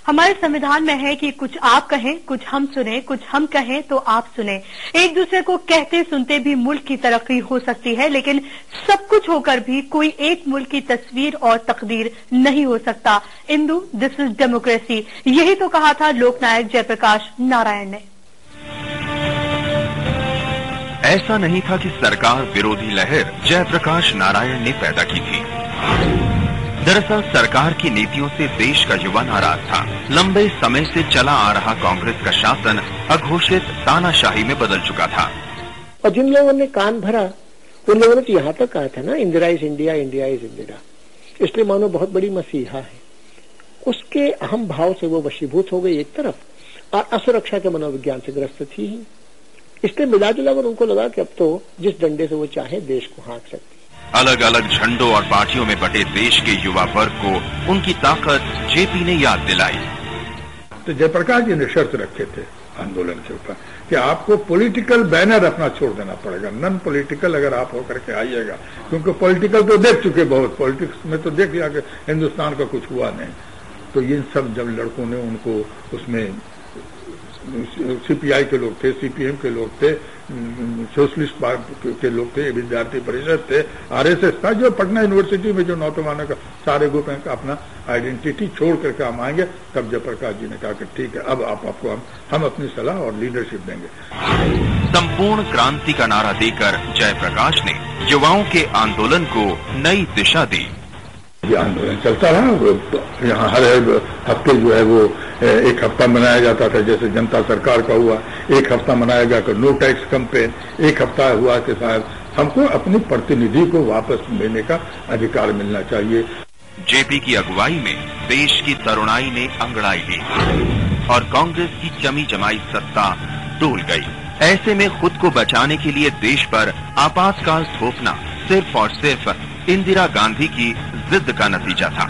हमारे संविधान में है कि कुछ आप कहें, कुछ हम सुने, कुछ हम कहें तो आप सुने। एक दूसरे को कहते सुनते भी मुल्क की तरक्की हो सकती है, लेकिन सब कुछ होकर भी कोई एक मुल्क की तस्वीर और तकदीर नहीं हो सकता। इंदु, दिस इज डेमोक्रेसी, यही तो कहा था लोकनायक जयप्रकाश नारायण ने। ऐसा नहीं था कि सरकार विरोधी लहर जयप्रकाश नारायण ने पैदा की थी। दरअसल सरकार की नीतियों से देश का युवा नाराज था। लंबे समय से चला आ रहा कांग्रेस का शासन अघोषित तानाशाही में बदल चुका था। और जिन लोगों ने कान भरा उन लोगों ने तो यहाँ तक कहा था ना, Indira is India, India is Indira, इसलिए मानो बहुत बड़ी मसीहा है। उसके अहम भाव से वो वशीभूत हो गई एक तरफ, और असुरक्षा के मनोविज्ञान से ग्रस्त थी ही। इसलिए मिला जुलाकर उनको लगा कि अब तो जिस डंडे से वो चाहे देश को हाँक सकती। अलग अलग झंडों और पार्टियों में बटे देश के युवा वर्ग को उनकी ताकत जेपी ने याद दिलाई। तो जयप्रकाश जी ने शर्त रखे थे आंदोलन के ऊपर कि आपको पॉलिटिकल बैनर अपना छोड़ देना पड़ेगा, नॉन पॉलिटिकल अगर आप होकर के आइएगा, क्योंकि पॉलिटिकल तो देख चुके बहुत, पॉलिटिक्स में तो देख लिया कि हिंदुस्तान का कुछ हुआ नहीं। तो इन सब जब लड़कों ने उनको उसमें सीपीआई के लोग थे, सीपीएम के लोग थे, सोशलिस्ट पार्टी के लोग थे, विद्यार्थी परिषद थे, आरएसएस था, जो पटना यूनिवर्सिटी में जो नौजवानों का सारे ग्रुप है अपना आइडेंटिटी छोड़ करके हम आएंगे। तब जयप्रकाश जी ने कहा कि ठीक है, अब आपको हम अपनी सलाह और लीडरशिप देंगे। संपूर्ण क्रांति का नारा देकर जयप्रकाश ने युवाओं के आंदोलन को नई दिशा दी। ये आंदोलन चलता रहा। यहाँ हर हफ्ते जो है वो एक हफ्ता मनाया जाता था, जैसे जनता सरकार का हुआ, एक हफ्ता मनाया गया कि नो टैक्स कैंपेन, एक हफ्ता हुआ कि साहब हमको अपनी प्रतिनिधि को वापस लेने का अधिकार मिलना चाहिए। जेपी की अगुवाई में देश की तरुणाई ने अंगड़ाई ली और कांग्रेस की जमी जमाई सत्ता डोल गई। ऐसे में खुद को बचाने के लिए देश पर आपातकाल थोपना सिर्फ और सिर्फ इंदिरा गांधी की जिद का नतीजा था।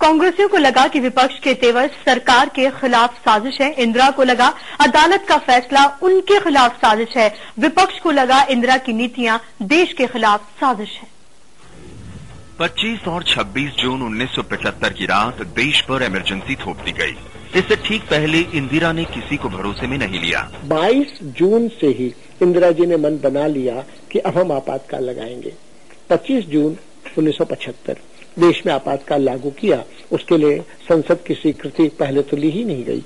कांग्रेसियों को लगा कि विपक्ष के तेवर सरकार के खिलाफ साजिश है। इंदिरा को लगा अदालत का फैसला उनके खिलाफ साजिश है। विपक्ष को लगा इंदिरा की नीतियां देश के खिलाफ साजिश है। 25 और 26 जून 1975 की रात देश पर इमरजेंसी थोप दी गई। इससे ठीक पहले इंदिरा ने किसी को भरोसे में नहीं लिया। 22 जून से ही इंदिरा जी ने मन बना लिया कि अब हम आपातकाल लगाएंगे। 25 जून 1975 देश में आपातकाल लागू किया। उसके लिए संसद की स्वीकृति पहले तो ली ही नहीं गई।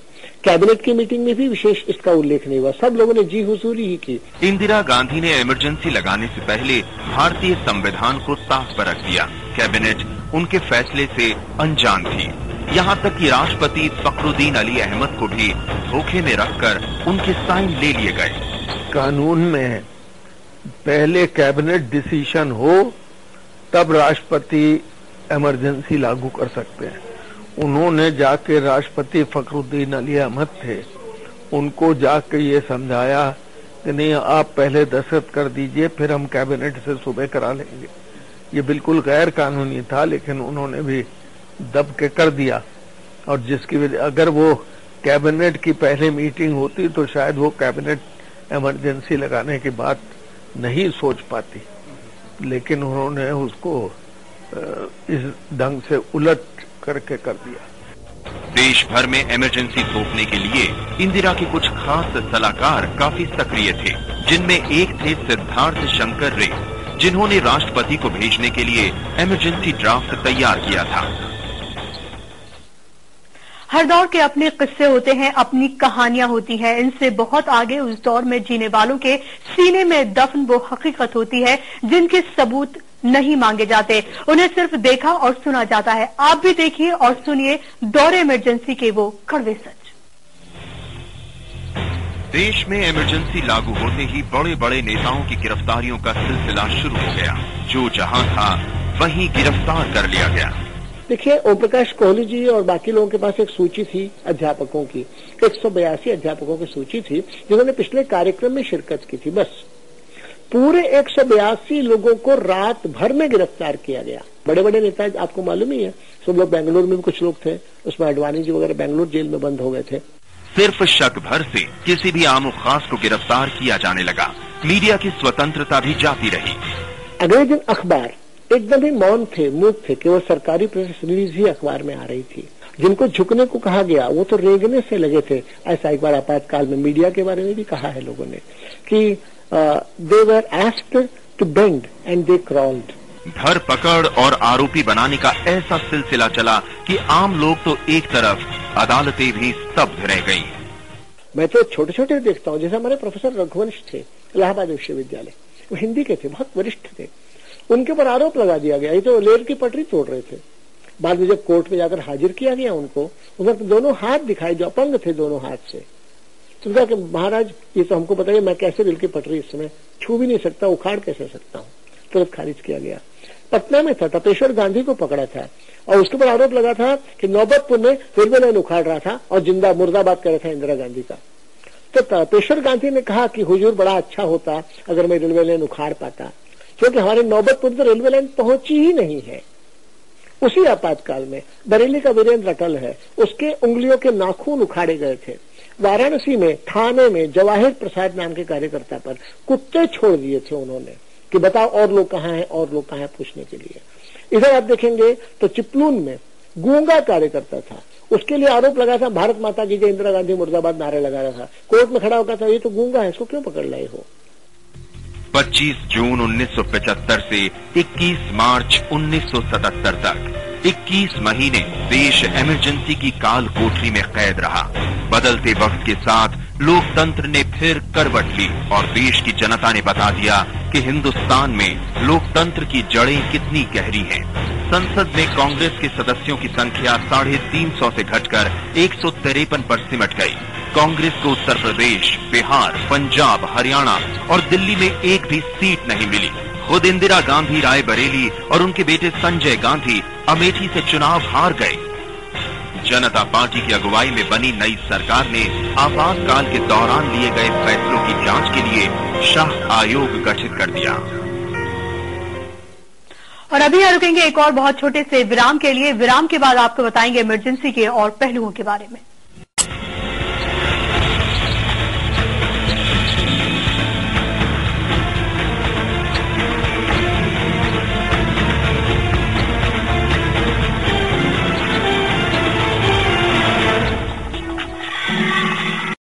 कैबिनेट की मीटिंग में भी विशेष इसका उल्लेख नहीं हुआ। सब लोगों ने जी हुजूरी ही की। इंदिरा गांधी ने इमरजेंसी लगाने से पहले भारतीय संविधान को ताक पर रख दिया। कैबिनेट उनके फैसले से अनजान थी। यहाँ तक कि राष्ट्रपति फखरुद्दीन अली अहमद को भी धोखे में रखकर उनके साइन ले लिए गए। कानून में पहले कैबिनेट डिसीजन हो तब राष्ट्रपति इमरजेंसी लागू कर सकते हैं। उन्होंने जाके राष्ट्रपति फखरुद्दीन अली अहमद थे, उनको जाके ये समझाया कि नहीं, आप पहले दस्तखत कर दीजिए, फिर हम कैबिनेट से सुबह करा लेंगे। ये बिल्कुल गैर कानूनी था, लेकिन उन्होंने भी दब के कर दिया। और जिसकी वजह अगर वो कैबिनेट की पहले मीटिंग होती तो शायद वो कैबिनेट इमरजेंसी लगाने की बात नहीं सोच पाती, लेकिन उन्होंने उसको इस ढंग से उलट करके कर दिया। देश भर में इमरजेंसी थोपने के लिए इंदिरा के कुछ खास सलाहकार काफी सक्रिय थे, जिनमें एक थे सिद्धार्थ शंकर रे, जिन्होंने राष्ट्रपति को भेजने के लिए इमरजेंसी ड्राफ्ट तैयार किया था। हर दौर के अपने किस्से होते हैं, अपनी कहानियां होती हैं। इनसे बहुत आगे उस दौर में जीने वालों के सीने में दफन वो हकीकत होती है जिनके सबूत नहीं मांगे जाते, उन्हें सिर्फ देखा और सुना जाता है। आप भी देखिए और सुनिए दौरे इमरजेंसी के वो कड़वे सच। देश में इमरजेंसी लागू होते ही बड़े बड़े नेताओं की गिरफ्तारियों का सिलसिला शुरू हो गया। जो जहां था वहीं गिरफ्तार कर लिया गया। देखिए, ओम प्रकाश कोहली जी और बाकी लोगों के पास एक सूची थी अध्यापकों की, 182 अध्यापकों की सूची थी जिन्होंने पिछले कार्यक्रम में शिरकत की थी। बस पूरे 182 लोगों को रात भर में गिरफ्तार किया गया। बड़े बड़े नेता आपको मालूम ही है, सब लोग बेंगलुरु में भी कुछ लोग थे, उसमें अडवाणी जी वगैरह बेंगलुरु जेल में बंद हो गए थे। सिर्फ शक भर से किसी भी आम खास को गिरफ्तार किया जाने लगा। मीडिया की स्वतंत्रता भी जाती रही। अगले दिन अखबार एकदम ही मौन थे, मूक थे, केवल सरकारी प्रेस रिलीज ही अखबार में आ रही थी। जिनको झुकने को कहा गया वो तो रेंगने से लगे थे। ऐसा एक बार आपातकाल में मीडिया के बारे में भी कहा है लोगों ने कि they were asked to bend and they crawled. धर पकड़ और आरोपी बनाने का ऐसा सिलसिला चला कि आम लोग तो एक तरफ, अदालतें भी स्तब्ध रह गईं। मैं तो छोटे छोटे देखता हूँ, जैसे हमारे प्रोफेसर रघुवंश थे इलाहाबाद विश्वविद्यालय, वो हिंदी के थे, बहुत वरिष्ठ थे। उनके ऊपर आरोप लगा दिया गया, ये तो रेल की पटरी तोड़ रहे थे। बाद में जब कोर्ट में जाकर हाजिर किया गया उनको, उधर तो दोनों हाथ दिखाई, जो अपंग थे दोनों हाथ से। तो कहा कि महाराज ये तो हमको बताइए, मैं कैसे रेल की पटरी इस समय छू भी नहीं सकता, उखाड़ कैसे सकता हूँ। तुरंत खारिज किया गया। पटना में था, तपेश्वर गांधी को पकड़ा था और उसके ऊपर आरोप लगा था कि नौबतपुर में रेलवे लाइन उखाड़ रहा था और जिंदा मुर्दाबाद कर रहा था इंदिरा गांधी का। तो तपेश्वर गांधी ने कहा कि हुजूर बड़ा अच्छा होता अगर मैं रेलवे लाइन उखाड़ पाता, क्योंकि हमारे नौबतपुर तो रेलवे लाइन पहुंची ही नहीं है। उसी आपातकाल में बरेली का वीरेंद्र अटल है, उसके उंगलियों के नाखून उखाड़े गए थे। वाराणसी में थाने में जवाहिर प्रसाद नाम के कार्यकर्ता पर कुत्ते छोड़ दिए थे उन्होंने कि बताओ और लोग कहाँ हैं, और लोग कहाँ हैं पूछने के लिए। इधर आप देखेंगे तो चिपलून में गूंगा कार्यकर्ता था, उसके लिए आरोप लगा था भारत माता की जय, इंदिरा गांधी मुर्दाबाद नारे लगा रहा था। कोर्ट में खड़ा होकर था ये तो गूंगा है, इसको क्यों पकड़ लाए हो। 25 जून 1975 से 21 मार्च 1977 तक 21 महीने देश इमरजेंसी की काल कोठरी में कैद रहा। बदलते वक्त के साथ लोकतंत्र ने फिर करवट ली और देश की जनता ने बता दिया कि हिंदुस्तान में लोकतंत्र की जड़ें कितनी गहरी हैं। संसद में कांग्रेस के सदस्यों की संख्या 350 से घटकर 153 पर सिमट गई। कांग्रेस को उत्तर प्रदेश, बिहार, पंजाब, हरियाणा और दिल्ली में एक भी सीट नहीं मिली। खुद इंदिरा गांधी रायबरेली और उनके बेटे संजय गांधी अमेठी से चुनाव हार गए। जनता पार्टी की अगुवाई में बनी नई सरकार ने आपातकाल के दौरान लिए गए फैसलों की जांच के लिए शाह आयोग गठित कर दिया। और अभी यहाँ रुकेंगे एक और बहुत छोटे से विराम के लिए। विराम के बाद आपको बताएंगे इमरजेंसी के और पहलुओं के बारे में।